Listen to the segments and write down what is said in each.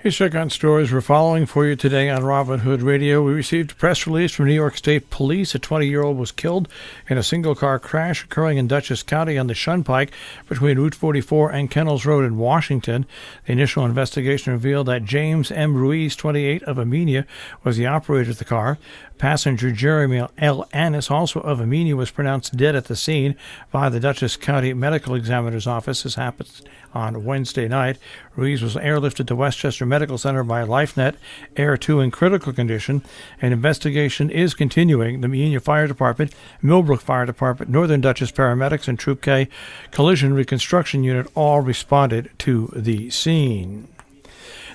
Hey, check on stories we're following for you today on Robin Hood Radio. We received a press release from New York State Police. A 20-year-old was killed in a single-car crash occurring in Dutchess County on the Shunpike between Route 44 and Kennels Road in Washington. The initial investigation revealed that James M. Ruiz, 28, of Amenia, was the operator of the car. Passenger Jeremy L. Annis, also of Amenia, was pronounced dead at the scene by the Dutchess County Medical Examiner's Office. This happened on Wednesday night. Ruiz was airlifted to Westchester Medical Center by LifeNet Air 2 in critical condition. An investigation is continuing. The Amenia Fire Department, Millbrook Fire Department, Northern Dutchess Paramedics, and Troop K Collision Reconstruction Unit all responded to the scene.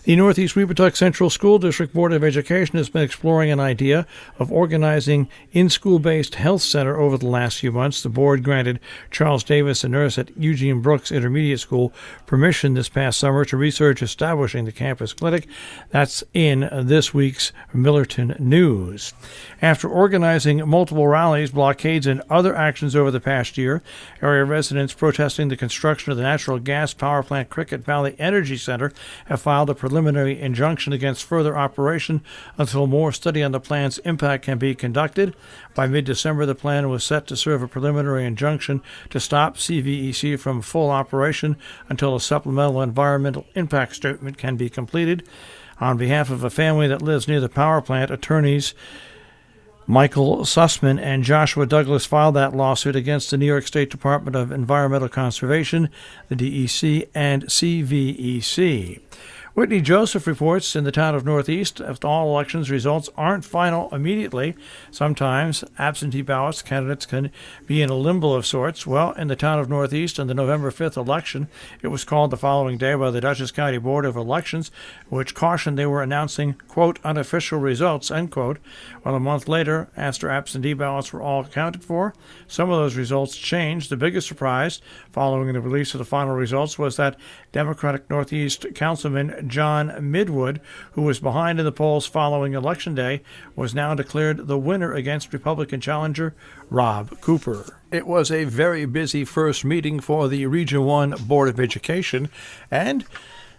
The Northeast Weebutuck Central School District Board of Education has been exploring an idea of organizing in-school-based health center over the last few months. The board granted Charles Davis, a nurse at Eugene Brooks Intermediate School, permission this past summer to research establishing the campus clinic. That's in this week's Millerton News. After organizing multiple rallies, blockades, and other actions over the past year, area residents protesting the construction of the natural gas power plant Cricket Valley Energy Center have filed a preliminary injunction against further operation until more study on the plan's impact can be conducted. By mid-December, the plan was set to serve a preliminary injunction to stop CVEC from full operation until a supplemental environmental impact statement can be completed. On behalf of a family that lives near the power plant, attorneys Michael Sussman and Joshua Douglas filed that lawsuit against the New York State Department of Environmental Conservation, the DEC, and CVEC. Whitney Joseph reports in the town of Northeast, if all elections results aren't final immediately, sometimes absentee ballots candidates can be in a limbo of sorts. Well, in the town of Northeast in the November 5th election, it was called the following day by the Dutchess County Board of Elections, which cautioned they were announcing, quote, unofficial results, end quote. Well, a month later, after absentee ballots were all accounted for, some of those results changed. The biggest surprise following the release of the final results was that Democratic Northeast Councilman John Midwood, who was behind in the polls following Election Day, was now declared the winner against Republican challenger Rob Cooper. It was a very busy first meeting for the Region 1 Board of Education, and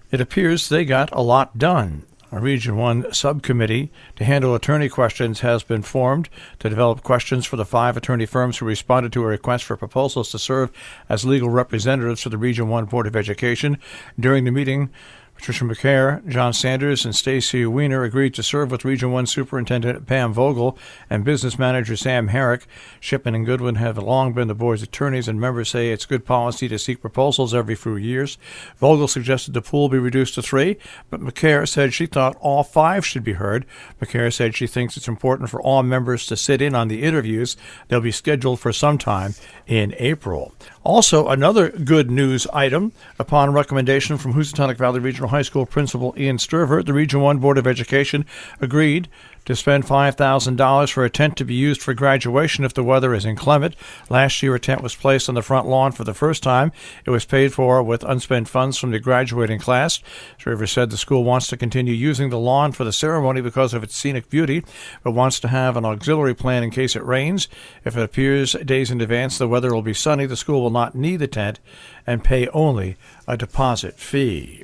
it appears they got a lot done. A Region 1 subcommittee to handle attorney questions has been formed to develop questions for the 5 attorney firms who responded to a request for proposals to serve as legal representatives for the Region 1 Board of Education. During the meeting, Patricia McCare, John Sanders, and Stacy Weiner agreed to serve with Region 1 Superintendent Pam Vogel and Business Manager Sam Herrick. Shipman and Goodwin have long been the board's attorneys, and members say it's good policy to seek proposals every few years. Vogel suggested the pool be reduced to 3, but McCare said she thought all 5 should be heard. McCare said she thinks it's important for all members to sit in on the interviews. They'll be scheduled for sometime in April. Also, another good news item, upon recommendation from Housatonic Valley Regional High School Principal Ian Sturver, the Region 1 Board of Education agreed to spend $5,000 for a tent to be used for graduation if the weather is inclement. Last year, a tent was placed on the front lawn for the first time. It was paid for with unspent funds from the graduating class. Sturver said the school wants to continue using the lawn for the ceremony because of its scenic beauty, but wants to have an auxiliary plan in case it rains. If it appears days in advance the weather will be sunny, the school will not need the tent and pay only a deposit fee.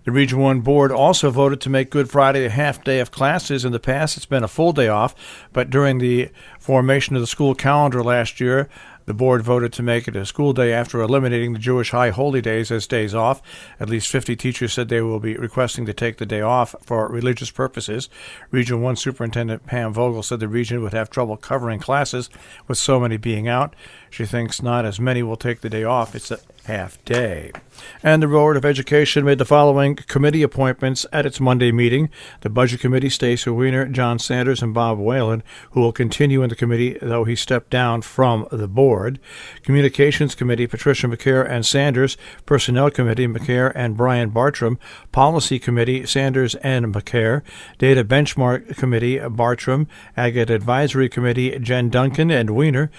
The Region 1 Board also voted to make Good Friday a half day of classes. In the past, it's been a full day off, but during the formation of the school calendar last year, the board voted to make it a school day after eliminating the Jewish high holy days as days off. At least 50 teachers said they will be requesting to take the day off for religious purposes. Region 1 Superintendent Pam Vogel said the region would have trouble covering classes with so many being out. She thinks not as many will take the day off. It's a half day. And the Board of Education made the following committee appointments at its Monday meeting. The Budget Committee, Stacy Weiner, John Sanders, and Bob Whalen, who will continue in the committee, though he stepped down from the board. Communications Committee, Patricia McCare and Sanders. Personnel Committee, McCare and Brian Bartram. Policy Committee, Sanders and McCare. Data Benchmark Committee, Bartram. Agate Advisory Committee, Jen Duncan and Weiner.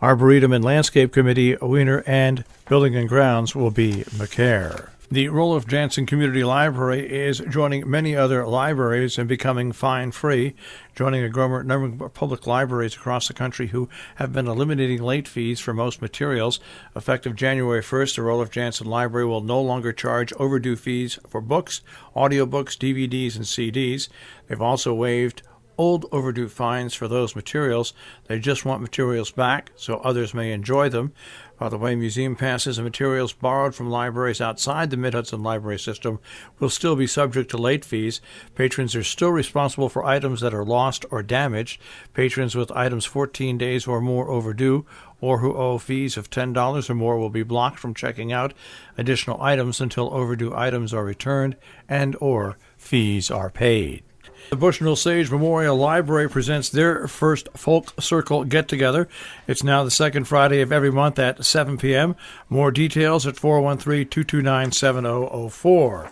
Arboretum and Landscape Committee, Weiner, and Building and Grounds will be McCare. The Roloff Jansen Community Library is joining many other libraries in becoming fine-free, joining a growing number of public libraries across the country who have been eliminating late fees for most materials. Effective January 1st, the Roloff Jansen Library will no longer charge overdue fees for books, audiobooks, DVDs, and CDs. They've also waived old overdue fines for those materials. They just want materials back so others may enjoy them. By the way, museum passes and materials borrowed from libraries outside the Mid-Hudson Library System will still be subject to late fees. Patrons are still responsible for items that are lost or damaged. Patrons with items 14 days or more overdue or who owe fees of $10 or more will be blocked from checking out additional items until overdue items are returned and or fees are paid. The Bushnell Sage Memorial Library presents their first Folk Circle get-together. It's now the second Friday of every month at 7 p.m. More details at 413-229-7004.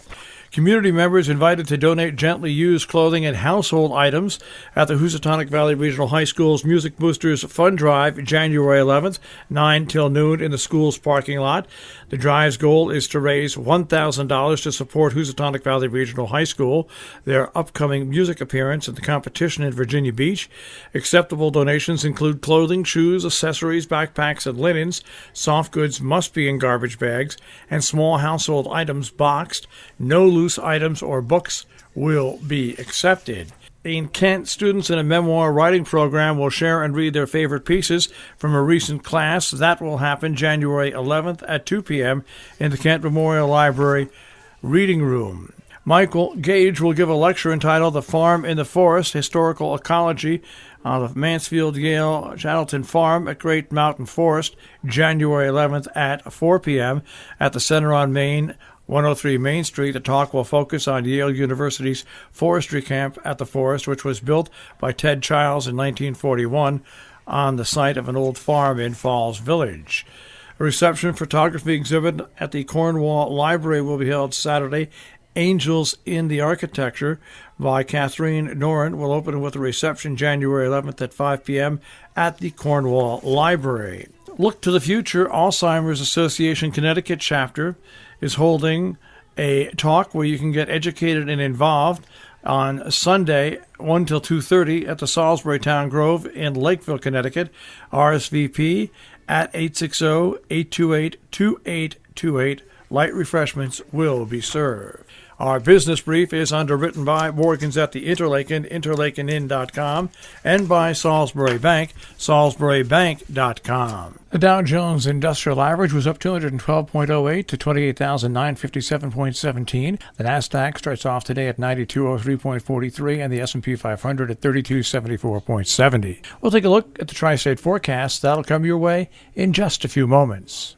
Community members invited to donate gently used clothing and household items at the Housatonic Valley Regional High School's Music Boosters Fund Drive, January 11th, 9 till noon in the school's parking lot. The drive's goal is to raise $1,000 to support Housatonic Valley Regional High School, their upcoming music appearance at the competition in Virginia Beach. Acceptable donations include clothing, shoes, accessories, backpacks, and linens. Soft goods must be in garbage bags, and small household items boxed. No loose items or books will be accepted. In Kent, students in a memoir writing program will share and read their favorite pieces from a recent class. That will happen January 11th at 2 p.m. in the Kent Memorial Library Reading Room. Michael Gage will give a lecture entitled The Farm in the Forest, Historical Ecology of Mansfield-Yale Chattelton Farm at Great Mountain Forest, January 11th at 4 p.m. at the Center on Main 103 Main Street. The talk will focus on Yale University's forestry camp at the forest, which was built by Ted Childs in 1941 on the site of an old farm in Falls Village. A reception photography exhibit at the Cornwall Library will be held Saturday. Angels in the Architecture by Catherine Noren will open with a reception January 11th at 5 p.m. at the Cornwall Library. Look to the future. Alzheimer's Association Connecticut chapter is holding a talk where you can get educated and involved on Sunday, 1 till 2:30 at the Salisbury Town Grove in Lakeville, Connecticut. RSVP at 860-828-2828. Light refreshments will be served. Our business brief is underwritten by Morgan's at the Interlaken, interlakenin.com, and by Salisbury Bank, salisburybank.com. The Dow Jones Industrial Average was up 212.08 to 28,957.17. The Nasdaq starts off today at 9203.43, and the S&P 500 at 3274.70. We'll take a look at the tri-state forecast. That'll come your way in just a few moments.